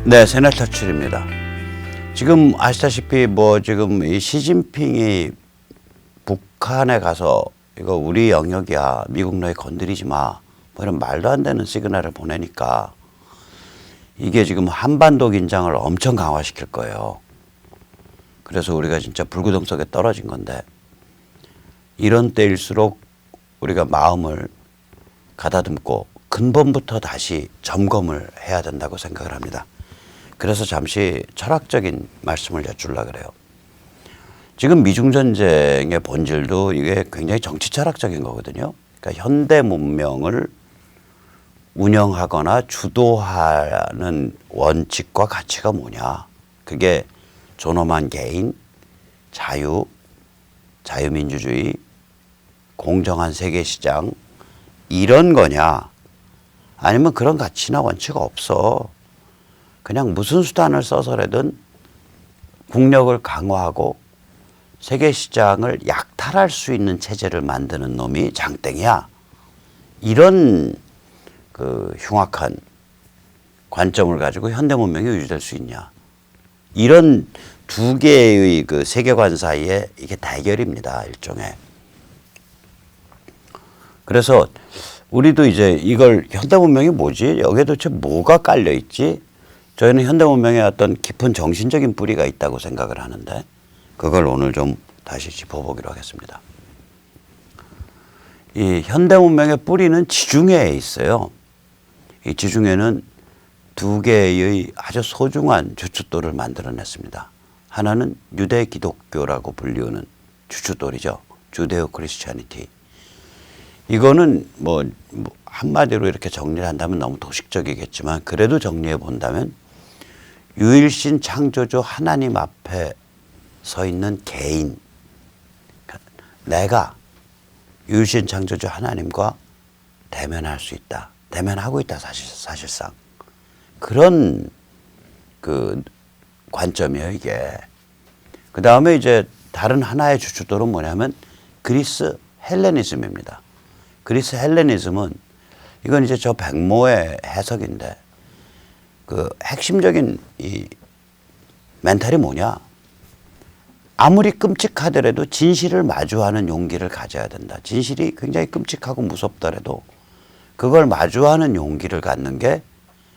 네, 새날 탈출입니다. 지금 아시다시피 지금 이 시진핑이 북한에 가서 이거 우리 영역이야, 미국 너희 건드리지 마, 이런 말도 안 되는 시그널을 보내니까 이게 지금 한반도 긴장을 엄청 강화시킬 거예요. 그래서 우리가 진짜 불구덩 속에 떨어진 건데, 이런 때일수록 우리가 마음을 가다듬고 근본부터 다시 점검을 해야 된다고 생각을 합니다. 그래서 잠시 철학적인 말씀을 여쭈려고 그래요. 지금 미중전쟁의 본질도 이게 굉장히 정치 철학적인 거거든요. 그러니까 현대 문명을 운영하거나 주도하는 원칙과 가치가 뭐냐. 그게 존엄한 개인, 자유, 자유민주주의, 공정한 세계시장 이런 거냐. 아니면 그런 가치나 원칙이 없어. 그냥 무슨 수단을 써서라든 국력을 강화하고 세계시장을 약탈할 수 있는 체제를 만드는 놈이 장땡이야. 이런 흉악한 관점을 가지고 현대문명이 유지될 수 있냐. 이런 두 개의 세계관 사이에 이게 대결입니다. 일종의. 그래서 우리도 이제 이걸 현대문명이 뭐지? 여기에 도대체 뭐가 깔려있지? 저희는 현대문명에 어떤 깊은 정신적인 뿌리가 있다고 생각을 하는데 그걸 오늘 좀 다시 짚어보기로 하겠습니다. 이 현대문명의 뿌리는 지중해에 있어요. 이 지중해는 두 개의 아주 소중한 주춧돌을 만들어냈습니다. 하나는 유대 기독교라고 불리우는 주춧돌이죠. 주데오 크리스찬니티. 이거는 한마디로 이렇게 정리를 한다면 너무 도식적이겠지만 그래도 정리해 본다면 유일신 창조주 하나님 앞에 서 있는 개인, 내가 유일신 창조주 하나님과 대면할 수 있다. 대면하고 있다. 사실상. 그런 관점이에요, 이게. 그 다음에 이제 다른 하나의 주춧돌은 뭐냐면 그리스 헬레니즘입니다. 그리스 헬레니즘은 이건 이제 저 백모의 해석인데 핵심적인 이 멘탈이 뭐냐? 아무리 끔찍하더라도 진실을 마주하는 용기를 가져야 된다. 진실이 굉장히 끔찍하고 무섭더라도 그걸 마주하는 용기를 갖는 게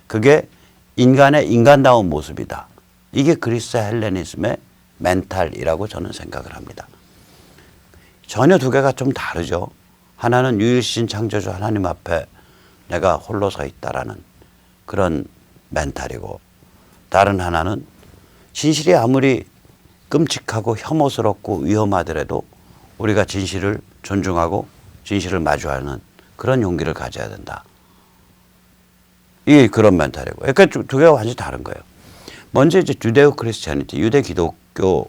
그게 인간의 인간다운 모습이다. 이게 그리스 헬레니즘의 멘탈이라고 저는 생각을 합니다. 전혀 두 개가 좀 다르죠. 하나는 유일신 창조주 하나님 앞에 내가 홀로 서 있다라는 그런 멘탈이고 다른 하나는 진실이 아무리 끔찍하고 혐오스럽고 위험하더라도 우리가 진실을 존중하고 진실을 마주하는 그런 용기를 가져야 된다. 이게 그런 멘탈이고. 그러니까 두 개가 완전히 다른 거예요. 먼저 이제 주데오 크리스찬니티, 유대 기독교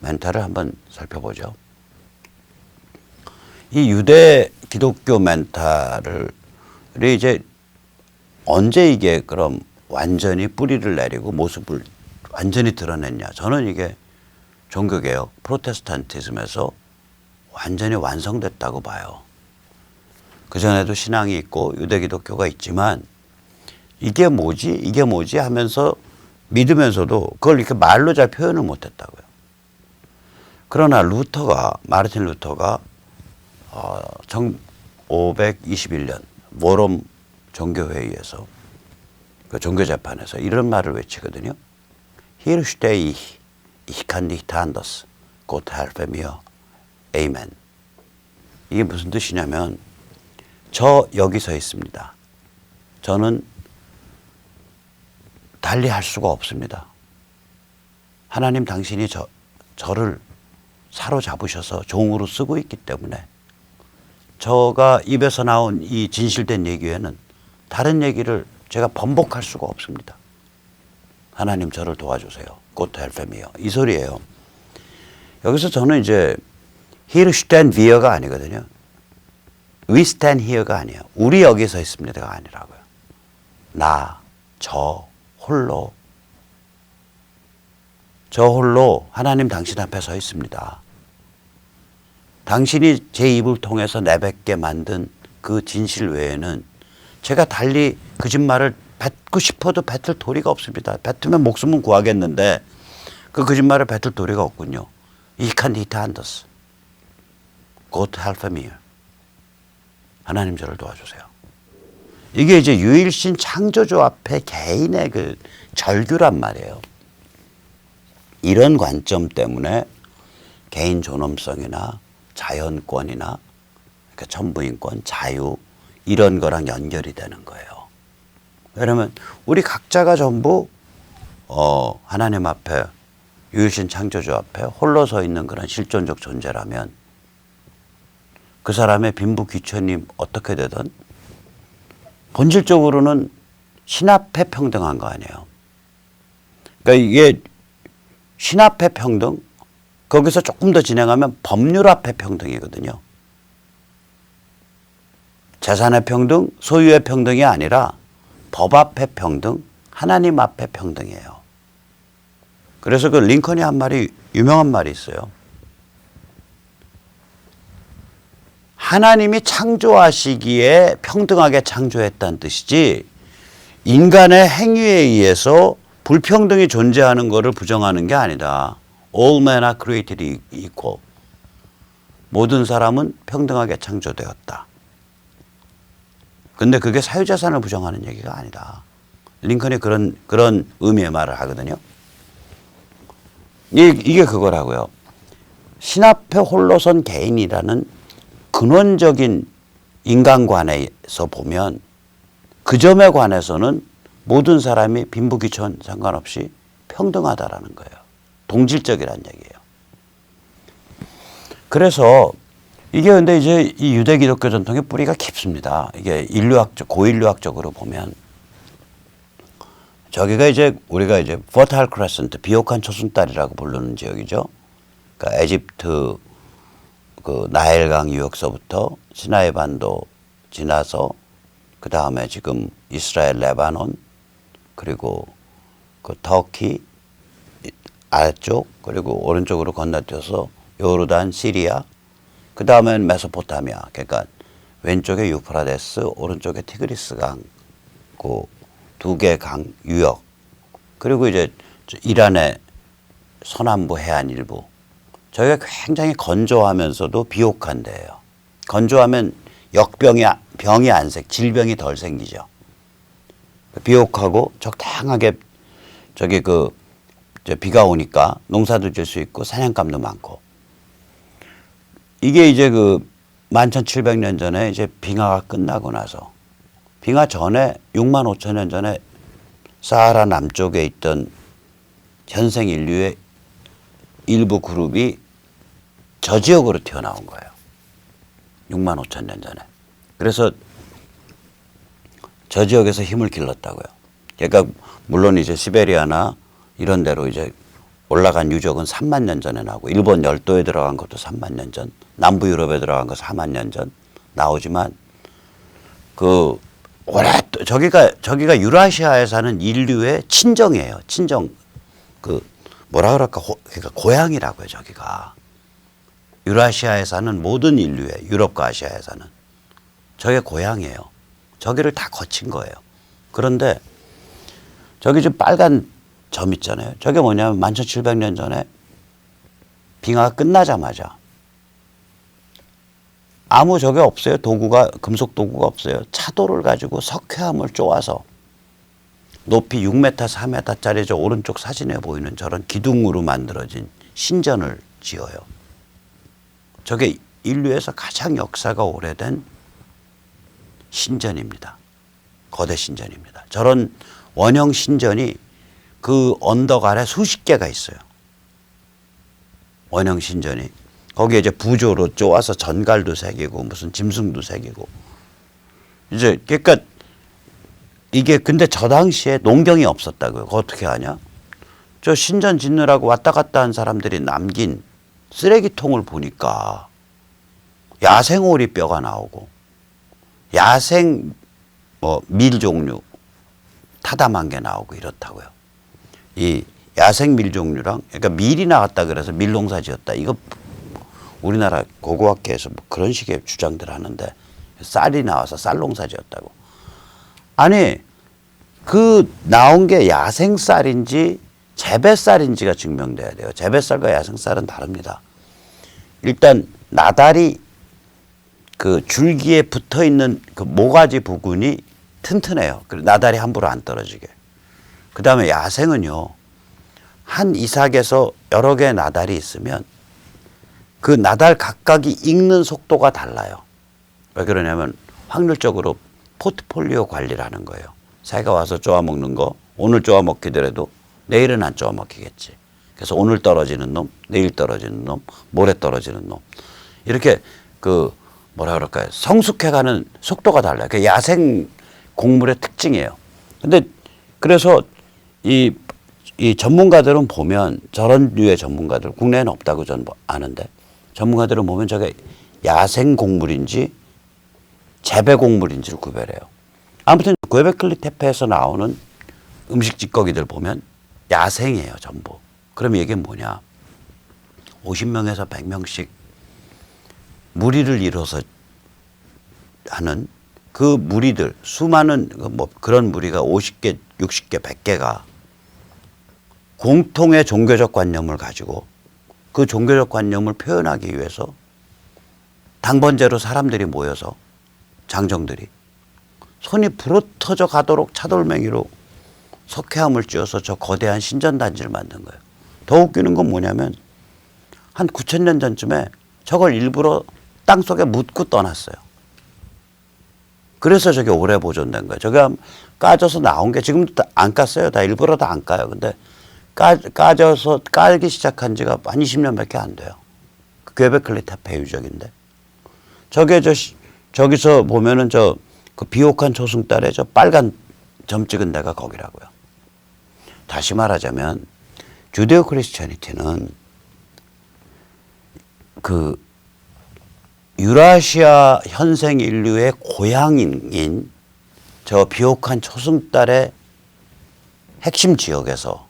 멘탈을 한번 살펴보죠. 이 유대 기독교 멘탈을 이제 언제 이게 그럼 완전히 뿌리를 내리고 모습을 완전히 드러냈냐. 저는 이게 종교개혁, 프로테스탄티즘에서 완전히 완성됐다고 봐요. 그전에도 신앙이 있고 유대 기독교가 있지만 이게 뭐지 하면서 믿으면서도 그걸 이렇게 말로 잘 표현을 못했다고요. 그러나 마르틴 루터가 1521년 모롬 종교회의에서 그 종교재판에서 이런 말을 외치거든요. Hier stehe ich, ich kann nicht anders. Gott helfe mir. Amen. 이게 무슨 뜻이냐면 저 여기 서 있습니다. 저는 달리 할 수가 없습니다. 하나님 당신이 저를 사로잡으셔서 종으로 쓰고 있기 때문에 저가 입에서 나온 이 진실된 얘기 외에는 다른 얘기를 제가 번복할 수가 없습니다. 하나님 저를 도와주세요. God help me. 이 소리예요. 여기서 저는 이제 Here stand were가 아니거든요. We stand here가 아니에요. 우리 여기 서 있습니다가 아니라고요. 저 홀로 하나님 당신 앞에 서 있습니다. 당신이 제 입을 통해서 내뱉게 만든 그 진실 외에는 제가 달리 거짓말을 뱉고 싶어도 뱉을 도리가 없습니다. 뱉으면 목숨은 구하겠는데 그 거짓말을 뱉을 도리가 없군요. Ich kann nicht anders. Gott helfe mir. 하나님 저를 도와주세요. 이게 이제 유일신 창조주 앞에 개인의 그 절규란 말이에요. 이런 관점 때문에 개인 존엄성이나 자연권이나 그러니까 천부인권, 자유 이런 거랑 연결이 되는 거예요. 왜냐하면 우리 각자가 전부 하나님 앞에 유일신 창조주 앞에 홀로 서 있는 그런 실존적 존재라면 그 사람의 빈부 귀천이 어떻게 되든 본질적으로는 신 앞에 평등한 거 아니에요. 그러니까 이게 신 앞에 평등, 거기서 조금 더 진행하면 법률 앞에 평등이거든요. 재산의 평등, 소유의 평등이 아니라 법 앞에 평등, 하나님 앞에 평등이에요. 그래서 그 링컨이 한 말이 유명한 말이 있어요. 하나님이 창조하시기에 평등하게 창조했다는 뜻이지 인간의 행위에 의해서 불평등이 존재하는 것을 부정하는 게 아니다. All men are created equal. 모든 사람은 평등하게 창조되었다. 근데 그게 사유재산을 부정하는 얘기가 아니다. 링컨이 그런 의미의 말을 하거든요. 이게 그거라고요. 신 앞에 홀로 선 개인이라는 근원적인 인간관에서 보면 그 점에 관해서는 모든 사람이 빈부귀천 상관없이 평등하다라는 거예요. 동질적이라는 얘기예요. 그래서 이게 근데 이제 이 유대 기독교 전통의 뿌리가 깊습니다. 이게 고인류학적으로 보면 저기가 이제 우리가 이제 Fertile Crescent, 비옥한 초승달이라고 부르는 지역이죠. 그러니까 에집트 그 나일강 유역서부터 시나이 반도 지나서 그 다음에 지금 이스라엘, 레바논 그리고 그 터키 아래쪽 그리고 오른쪽으로 건너뛰어서 요르단, 시리아 그 다음엔 메소포타미아 그러니까 왼쪽에 유프라데스 오른쪽에 티그리스 강 그 두 개 강 유역 그리고 이제 이란의 서남부 해안 일부 저희가 굉장히 건조하면서도 비옥한 데예요. 건조하면 병이 안 질병이 덜 생기죠. 비옥하고 적당하게 저기 비가 오니까 농사도 질 수 있고 사냥감도 많고 이게 이제 11,700년 전에 이제 빙하가 끝나고 나서 빙하 전에 65,000년 전에 사하라 남쪽에 있던 현생 인류의 일부 그룹이 저 지역으로 튀어나온 거예요. 65,000년 전에. 그래서 저 지역에서 힘을 길렀다고요. 그러니까 물론 이제 시베리아나 이런 데로 이제 올라간 유적은 3만 년 전에 나오고 일본 열도에 들어간 것도 3만 년 전, 남부 유럽에 들어간 거 4만 년 전 나오지만 저기가 유라시아에 사는 인류의 친정이에요. 친정 뭐라 그럴까 그러니까 고향이라고요. 저기가 유라시아에 사는 모든 인류의 유럽과 아시아에 사는 저게 고향이에요. 저기를 다 거친 거예요. 그런데 저기 좀 빨간 점 있잖아요. 저게 뭐냐면 11,700년 전에 빙하가 끝나자마자 아무 저게 없어요. 금속 도구가 없어요. 차도를 가지고 석회암을 쪼아서 높이 6m, 4m짜리 저 오른쪽 사진에 보이는 저런 기둥으로 만들어진 신전을 지어요. 저게 인류에서 가장 역사가 오래된 신전입니다. 거대 신전입니다. 저런 원형 신전이 그 언덕 아래 수십 개가 있어요. 원형 신전이. 거기에 이제 부조로 쪼아서 전갈도 새기고 무슨 짐승도 새기고. 이제 그러니까 이게 근데 저 당시에 농경이 없었다고요. 그거 어떻게 하냐? 저 신전 짓느라고 왔다 갔다 한 사람들이 남긴 쓰레기통을 보니까 야생 오리뼈가 나오고 야생 밀 종류 타담한 게 나오고 이렇다고요. 이 야생 밀 종류랑 그러니까 밀이 나왔다 그래서 밀농사 지었다. 이거 우리나라 고고학계에서 뭐 그런 식의 주장들 하는데 쌀이 나와서 쌀 농사 지었다고. 아니 그 나온 게 야생쌀인지 재배쌀인지가 증명돼야 돼요. 재배쌀과 야생쌀은 다릅니다. 일단 나달이 그 줄기에 붙어 있는 그 모가지 부분이 튼튼해요. 나달이 함부로 안 떨어지게. 그 다음에 야생은요, 한 이삭에서 여러 개의 나달이 있으면 그 나달 각각이 익는 속도가 달라요. 왜 그러냐면 확률적으로 포트폴리오 관리를 하는 거예요. 새가 와서 쪼아 먹는 거 오늘 쪼아 먹기더라도 내일은 안 쪼아 먹히겠지. 그래서 오늘 떨어지는 놈, 내일 떨어지는 놈, 모레 떨어지는 놈. 이렇게 그 뭐라 그럴까요? 성숙해가는 속도가 달라요. 그 야생 곡물의 특징이에요. 근데 그래서 이 전문가들은 보면 저런 류의 전문가들, 국내에는 없다고 저는 아는데 전문가들은 보면 저게 야생 곡물인지 재배 곡물인지를 구별해요. 아무튼 괭베클리 테페에서 나오는 음식 찌꺼기들 보면 야생이에요, 전부. 그럼 이게 뭐냐? 50명에서 100명씩 무리를 이뤄서 하는 그 무리들, 수많은 뭐 그런 무리가 50개, 60개, 100개가 공통의 종교적 관념을 가지고 그 종교적 관념을 표현하기 위해서 당번제로 사람들이 모여서 장정들이 손이 부러터져 가도록 차돌맹이로 석회암을 찧어서 저 거대한 신전단지를 만든 거예요. 더 웃기는 건 뭐냐면 한 9,000년 전쯤에 저걸 일부러 땅속에 묻고 떠났어요. 그래서 저게 오래 보존된 거예요. 저게 까져서 나온 게 지금도 안 깠어요. 다 일부러 다 안 까요. 근데 까져서 깔기 시작한 지가 한 20년밖에 안 돼요. 괭베클리 테페 유적인데. 저게 저기서 보면은 그 비옥한 초승달에 저 빨간 점 찍은 데가 거기라고요. 다시 말하자면 주데오 크리스천니티는 그 유라시아 현생 인류의 고향인 저 비옥한 초승달의 핵심 지역에서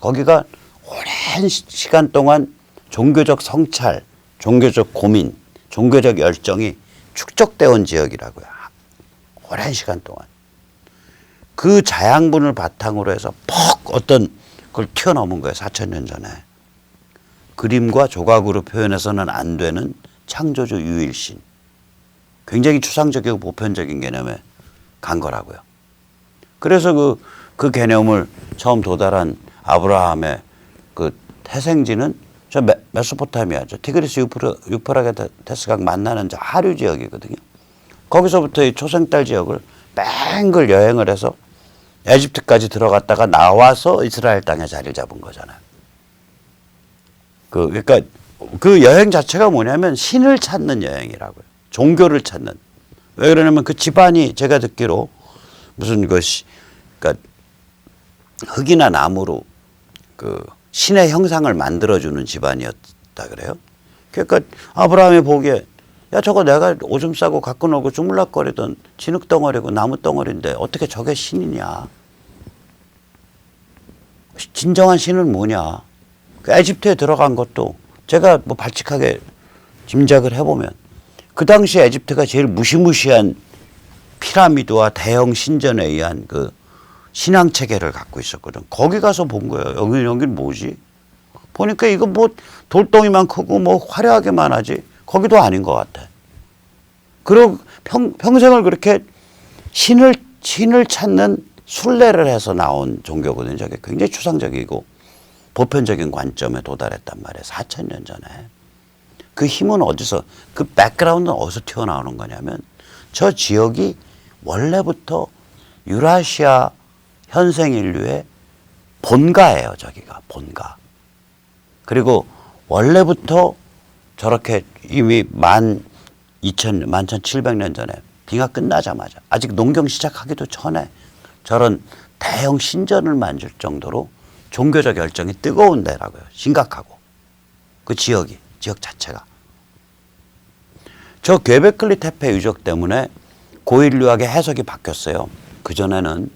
거기가 오랜 시간 동안 종교적 성찰, 종교적 고민, 종교적 열정이 축적되어 온 지역이라고요. 오랜 시간 동안. 그 자양분을 바탕으로 해서 퍽 어떤 걸 튀어넘은 거예요. 4,000년 전에. 그림과 조각으로 표현해서는 안 되는 창조주 유일신. 굉장히 추상적이고 보편적인 개념에 간 거라고요. 그래서 그 개념을 처음 도달한 아브라함의 그 태생지는 저 메소포타미아, 저 티그리스 유프라테스강 만나는 저 하류 지역이거든요. 거기서부터 이 초생달 지역을 뺑글 여행을 해서 에집트까지 들어갔다가 나와서 이스라엘 땅에 자리를 잡은 거잖아요. 그러니까 그 여행 자체가 뭐냐면 신을 찾는 여행이라고요. 종교를 찾는. 왜 그러냐면 그 집안이 제가 듣기로 무슨 그러니까 흙이나 나무로 그 신의 형상을 만들어주는 집안이었다 그래요. 그러니까 아브라함이 보기에 야 저거 내가 오줌 싸고 갖고 놀고 주물럭거리던 진흙덩어리고 나무덩어리인데 어떻게 저게 신이냐. 진정한 신은 뭐냐. 그 에집트에 들어간 것도 제가 뭐 발칙하게 짐작을 해보면 그 당시 에집트가 제일 무시무시한 피라미드와 대형 신전에 의한 그 신앙 체계를 갖고 있었거든. 거기 가서 본 거예요. 여긴 뭐지? 보니까 이거 뭐 돌덩이만 크고 뭐 화려하게만 하지 거기도 아닌 것 같아. 그리고 평생을 그렇게 신을 찾는 순례를 해서 나온 종교거든요. 저게 굉장히 추상적이고 보편적인 관점에 도달했단 말이에요. 4,000년 전에. 그 힘은 어디서, 그 백그라운드는 어디서 튀어나오는 거냐면 저 지역이 원래부터 유라시아 현생 인류의 본가예요. 저기가 본가. 그리고 원래부터 저렇게 이미 11,700년 전에 빙하 끝나자마자 아직 농경 시작하기도 전에 저런 대형 신전을 만들 정도로 종교적 열정이 뜨거운 데라고요. 심각하고. 그 지역 자체가. 저 괭베클리 테페 유적 때문에 고인류학의 해석이 바뀌었어요. 그전에는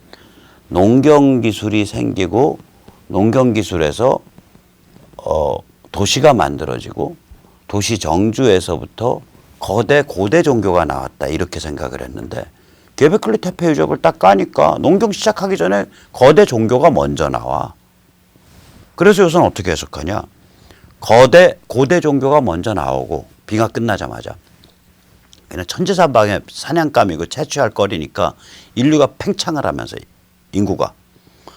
농경 기술이 생기고 농경 기술에서 도시가 만들어지고 도시 정주에서부터 고대 종교가 나왔다 이렇게 생각을 했는데 게베클리 태페 유적을 딱 까니까 농경 시작하기 전에 거대 종교가 먼저 나와. 그래서 요새는 어떻게 해석하냐? 고대 종교가 먼저 나오고 빙하 끝나자마자 그냥 천지사방에 사냥감이고 채취할 거리니까 인류가 팽창을 하면서 인구가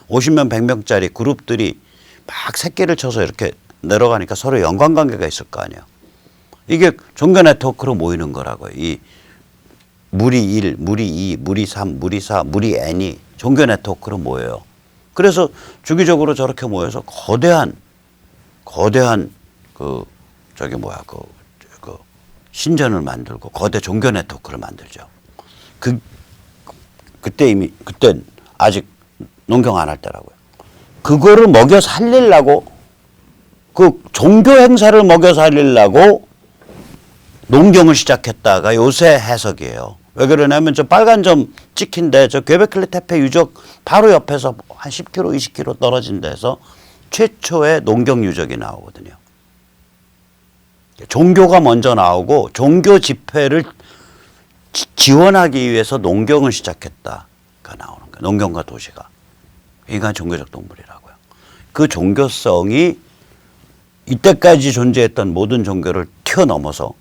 50명 100명짜리 그룹들이 막 새끼를 쳐서 이렇게 내려가니까 서로 연관관계가 있을 거 아니에요. 이게 종교 네트워크로 모이는 거라고요. 이 무리 1, 무리 2, 무리 3, 무리 4, 무리 N이 종교 네트워크로 모여요. 그래서 주기적으로 저렇게 모여서 거대한 그 신전을 만들고 거대 종교 네트워크를 만들죠. 그땐 아직 농경 안 할 때라고요. 그거를 먹여 살리려고 그 종교 행사를 먹여 살리려고 농경을 시작했다가 요새 해석이에요. 왜 그러냐면 저 빨간 점 찍힌데 저 괴베클리 태페 유적 바로 옆에서 한 10km, 20km 떨어진 데서 최초의 농경 유적이 나오거든요. 종교가 먼저 나오고 종교 집회를 지원하기 위해서 농경을 시작했다가 나오는 거예요. 농경과 도시가. 인간 종교적 동물이라고요. 그 종교성이 이때까지 존재했던 모든 종교를 뛰어넘어서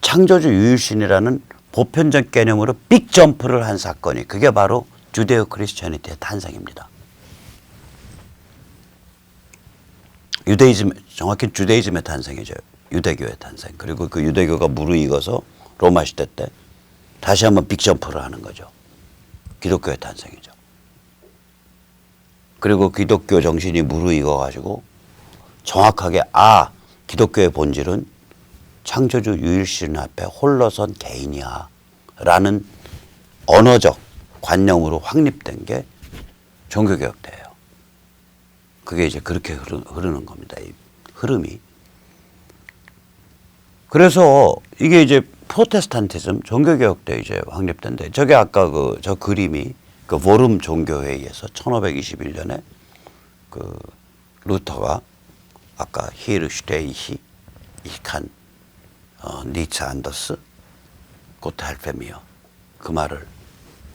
창조주 유일신이라는 보편적 개념으로 빅점프를 한 사건이 그게 바로 주데오 크리스천니티의 탄생입니다. 정확히 주데이즘의 탄생이죠. 유대교의 탄생. 그리고 그 유대교가 무르익어서 로마 시대 때 다시 한번 빅점프를 하는 거죠. 기독교의 탄생이죠. 그리고 기독교 정신이 무르익어 가지고 정확하게 기독교의 본질은 창조주 유일신 앞에 홀로선 개인이야 라는 언어적 관념으로 확립된 게 종교개혁대예요. 그게 이제 그렇게 흐르는 겁니다. 이 흐름이. 그래서 이게 이제 프로테스탄티즘 종교개혁 때 이제 확립된데 저게 아까 저 그림이 그 보름 종교회의에서 1521년에 그 루터가 아까 히르슈테이히 이칸 니츠 안더스 고트 할페미어 그 말을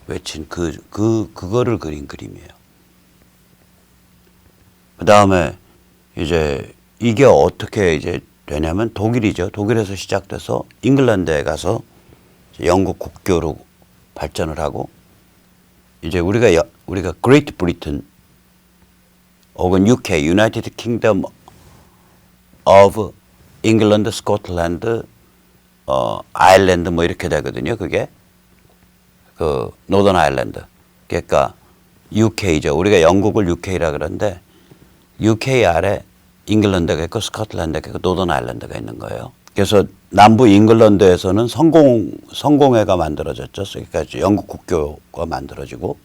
외친 그거를 그린 그림이에요. 그 다음에 이제 이게 어떻게 이제 되냐면 독일이죠. 독일에서 시작돼서 잉글랜드에 가서 영국 국교로 발전을 하고 이제 우리가 그레이트 브리튼 혹은 UK, 유나이티드 킹덤 오브 잉글랜드, 스코틀랜드, 아일랜드 뭐 이렇게 되거든요. 그게 그 노던 아일랜드. 그러니까 UK죠. 우리가 영국을 UK라 그러는데 UK 아래 잉글랜드가 있고 스코틀랜드가 있고 노던 아일랜드가 있는 거예요. 그래서 남부 잉글랜드에서는 성공회가 만들어졌죠. 그러니까 영국 국교가 만들어지고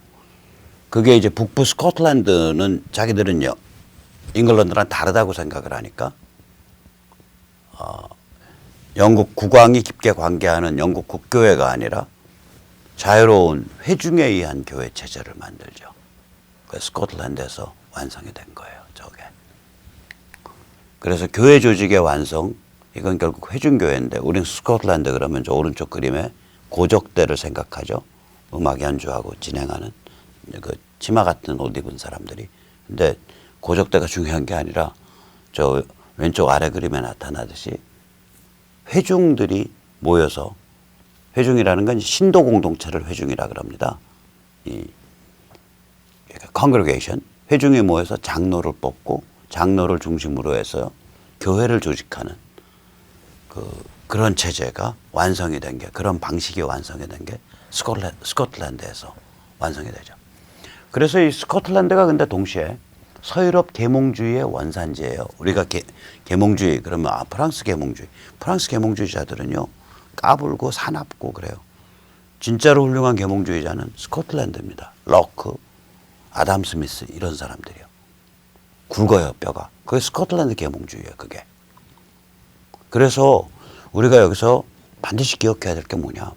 그게 이제 북부 스코틀랜드는 자기들은 잉글랜드랑 다르다고 생각을 하니까 영국 국왕이 깊게 관계하는 영국 국교회가 아니라 자유로운 회중에 의한 교회 체제를 만들죠. 그래서 스코틀랜드에서 완성이 된 거예요. 저게. 그래서 교회 조직의 완성 이건 결국 회중교회인데 우리는 스코틀랜드 그러면 저 오른쪽 그림에 고적대를 생각하죠. 음악 연주하고 진행하는 그 치마 같은 옷 입은 사람들이. 근데 고적대가 중요한 게 아니라 저 왼쪽 아래 그림에 나타나듯이 회중들이 모여서 회중이라는 건 신도 공동체를 회중이라 그럽니다. 이 congregation 회중이 모여서 장로를 뽑고 장로를 중심으로 해서 교회를 조직하는 그런 체제가 완성이 된 게 그런 방식이 완성이 된 게 스코틀랜드에서 완성이 되죠. 그래서 이 스코틀랜드가 근데 동시에 서유럽 계몽주의의 원산지예요. 우리가 계몽주의 그러면 프랑스 계몽주의. 프랑스 계몽주의자들은요. 까불고 사납고 그래요. 진짜로 훌륭한 계몽주의자는 스코틀랜드입니다. 럭크, 아담 스미스 이런 사람들이요. 굵어요 뼈가. 그게 스코틀랜드 계몽주의예요. 그게. 그래서 우리가 여기서 반드시 기억해야 될 게 뭐냐.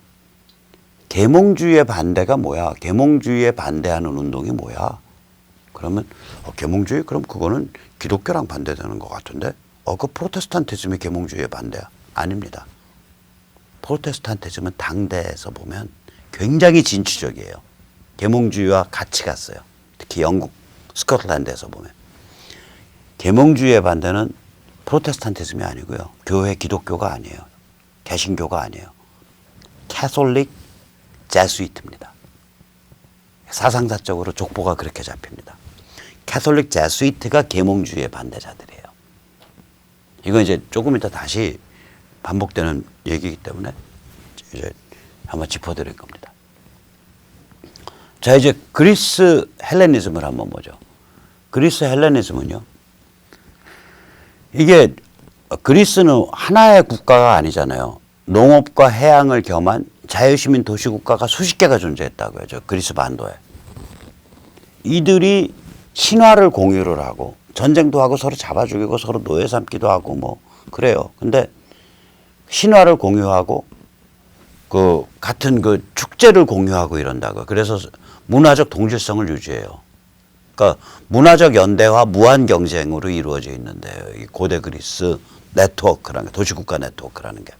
계몽주의의 반대가 뭐야. 계몽주의에 반대하는 운동이 뭐야. 그러면 계몽주의? 그럼 그거는 기독교랑 반대되는 것 같은데 그 프로테스탄티즘이 계몽주의의 반대야? 아닙니다. 프로테스탄티즘은 당대에서 보면 굉장히 진취적이에요. 계몽주의와 같이 갔어요. 특히 영국, 스코틀랜드에서 보면. 계몽주의의 반대는 프로테스탄티즘이 아니고요. 교회 기독교가 아니에요. 개신교가 아니에요. 캐톨릭 제수이트입니다. 사상사적으로 족보가 그렇게 잡힙니다. 캐톨릭 제수이트가 계몽주의의 반대자들이에요. 이건 이제 조금 이따 다시 반복되는 얘기이기 때문에 이제 한번 짚어드릴 겁니다. 자, 이제 그리스 헬레니즘을 한번 보죠. 그리스 헬레니즘은요, 이게 그리스는 하나의 국가가 아니잖아요. 농업과 해양을 겸한 자유시민 도시국가가 수십 개가 존재했다고요. 저 그리스 반도에. 이들이 신화를 공유를 하고 전쟁도 하고 서로 잡아 죽이고 서로 노예 삼기도 하고 뭐 그래요. 근데 신화를 공유하고 그 같은 그 축제를 공유하고 이런다고요. 그래서 문화적 동질성을 유지해요. 그러니까 문화적 연대와 무한 경쟁으로 이루어져 있는데요. 이 고대 그리스 네트워크라는 게, 도시국가 네트워크라는 게.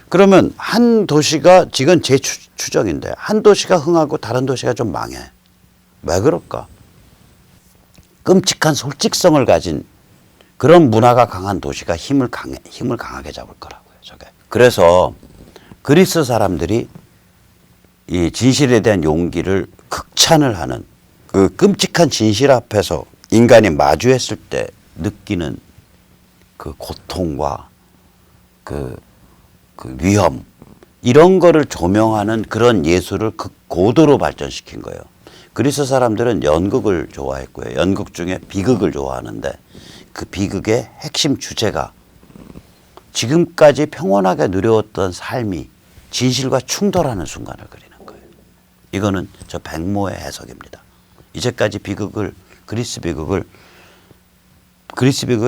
그러면 한 도시가, 지금 제 추정인데, 한 도시가 흥하고 다른 도시가 좀 망해. 왜 그럴까? 끔찍한 솔직성을 가진 그런 문화가 강한 도시가 힘을 강하게 잡을 거라고요, 저게. 그래서 그리스 사람들이 이 진실에 대한 용기를 극찬을 하는, 그 끔찍한 진실 앞에서 인간이 마주했을 때 느끼는 그 고통과 그 위험, 이런 거를 조명하는 그런 예술을 극고도로 발전시킨 거예요. 그리스 사람들은 연극을 좋아했고요. 연극 중에 비극을 좋아하는데 그 비극의 핵심 주제가 지금까지 평온하게 누려왔던 삶이 진실과 충돌하는 순간을 그리는 거예요. 이거는 저 백모의 해석입니다. 이제까지 비극을, 그리스 비극의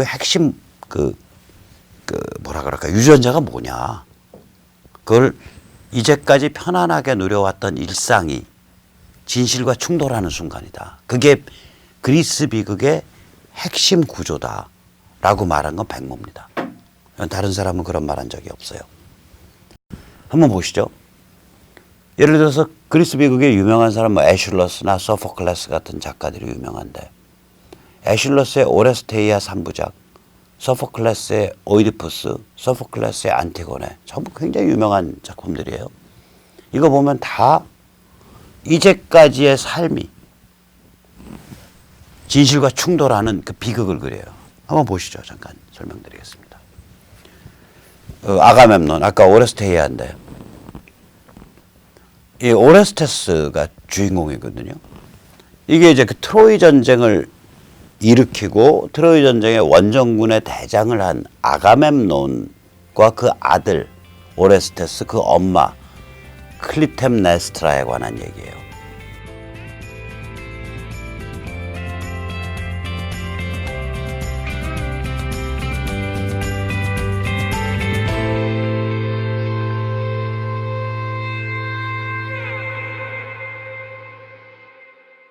핵심 뭐라 그럴까, 유전자가 뭐냐. 그걸 이제까지 편안하게 누려왔던 일상이 진실과 충돌하는 순간이다. 그게 그리스 비극의 핵심 구조다라고 말한 건 백모입니다. 다른 사람은 그런 말 한 적이 없어요. 한번 보시죠. 예를 들어서 그리스 비극에 유명한 사람, 뭐 에슐러스나 소포클레스 같은 작가들이 유명한데, 에슐러스의 오레스테이아 3부작, 소포클레스의 오이디푸스, 소포클레스의 안티고네, 전부 굉장히 유명한 작품들이에요. 이거 보면 다 이제까지의 삶이 진실과 충돌하는 그 비극을 그려요. 한번 보시죠. 잠깐 설명드리겠습니다. 아가멤논, 아까 오레스테이아인데, 이 오레스테스가 주인공이거든요. 이게 이제 그 트로이 전쟁을 일으키고 트로이 전쟁의 원정군의 대장을 한 아가멤논과 그 아들 오레스테스, 그 엄마 클리템네스트라에 관한 얘기예요.